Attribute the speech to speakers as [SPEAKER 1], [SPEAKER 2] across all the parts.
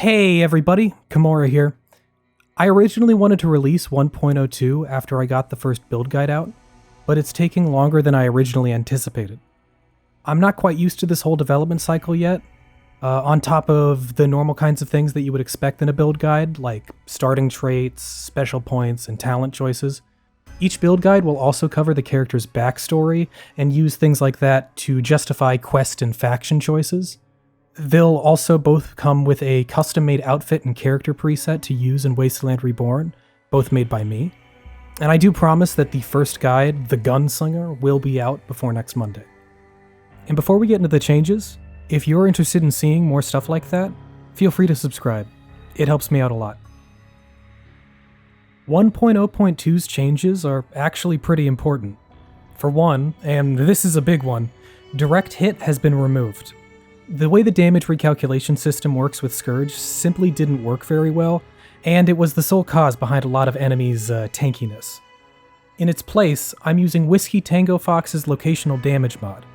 [SPEAKER 1] Hey everybody, Kimura here. I originally wanted to release 1.02 after I got the first build guide out, but it's taking longer than I originally anticipated. I'm not quite used to this whole development cycle yet, on top of the normal kinds of things that you would expect in a build guide, like starting traits, special points, and talent choices. Each build guide will also cover the character's backstory and use things like that to justify quest and faction choices. They'll also both come with a custom-made outfit and character preset to use in Wasteland Reborn, both made by me. And I do promise that the first guide, The Gunslinger, will be out before next Monday. And before we get into the changes, if you're interested in seeing more stuff like that, feel free to subscribe. It helps me out a lot. 1.0.2's changes are actually pretty important. For one, and this is a big one, direct hit has been removed. The way the damage recalculation system works with Scourge simply didn't work very well, and it was the sole cause behind a lot of enemies' tankiness. In its place, I'm using Whiskey Tango Fox's locational damage mod,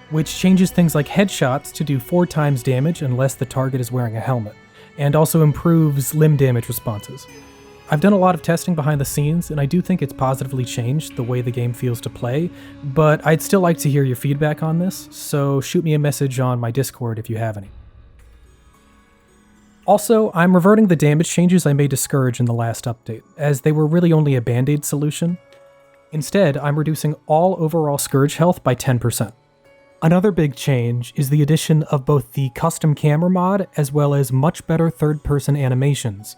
[SPEAKER 1] which changes things like headshots to do 4 times damage unless the target is wearing a helmet, and also improves limb damage responses. I've done a lot of testing behind the scenes, and I do think it's positively changed the way the game feels to play, but I'd still like to hear your feedback on this, so shoot me a message on my Discord if you have any. Also, I'm reverting the damage changes I made to Scourge in the last update, as they were really only a band-aid solution. Instead, I'm reducing all overall Scourge health by 10%. Another big change is the addition of both the custom camera mod as well as much better third-person animations,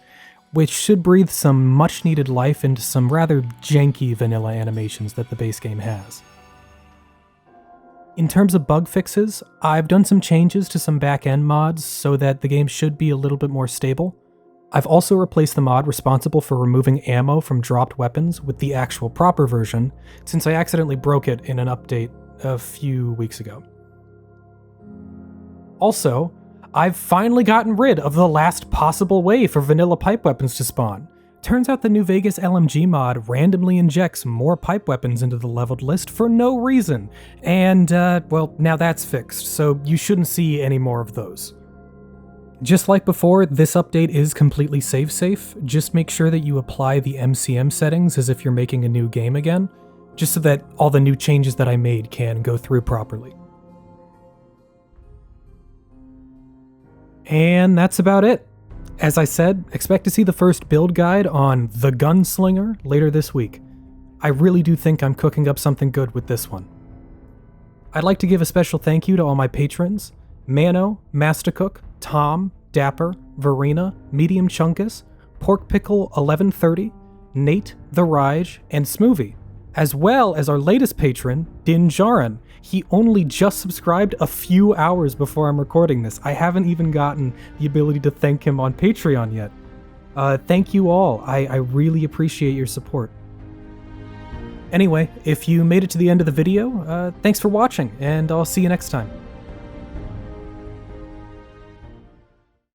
[SPEAKER 1] which should breathe some much-needed life into some rather janky vanilla animations that the base game has. In terms of bug fixes, I've done some changes to some back-end mods so that the game should be a little bit more stable. I've also replaced the mod responsible for removing ammo from dropped weapons with the actual proper version, since I accidentally broke it in an update a few weeks ago. Also, I've finally gotten rid of the last possible way for vanilla pipe weapons to spawn. Turns out the New Vegas LMG mod randomly injects more pipe weapons into the leveled list for no reason, and well, now that's fixed, so you shouldn't see any more of those. Just like before, this update is completely save-safe. Just make sure that you apply the MCM settings as if you're making a new game again, just so that all the new changes that I made can go through properly. And that's about it. As I said, expect to see the first build guide on The Gunslinger later this week. I really do think I'm cooking up something good with this one. I'd like to give a special thank you to all my patrons: Mano, Mastercook, Tom, Dapper, Verena, Medium Chunkus, Pork Pickle 1130, Nate, The Rige, and Smoothie, as well as our latest patron, Din Djarin. He only just subscribed a few hours before I'm recording this. I haven't even gotten the ability to thank him on Patreon yet. Thank you all. I really appreciate your support. Anyway, if you made it to the end of the video, thanks for watching, and I'll see you next time.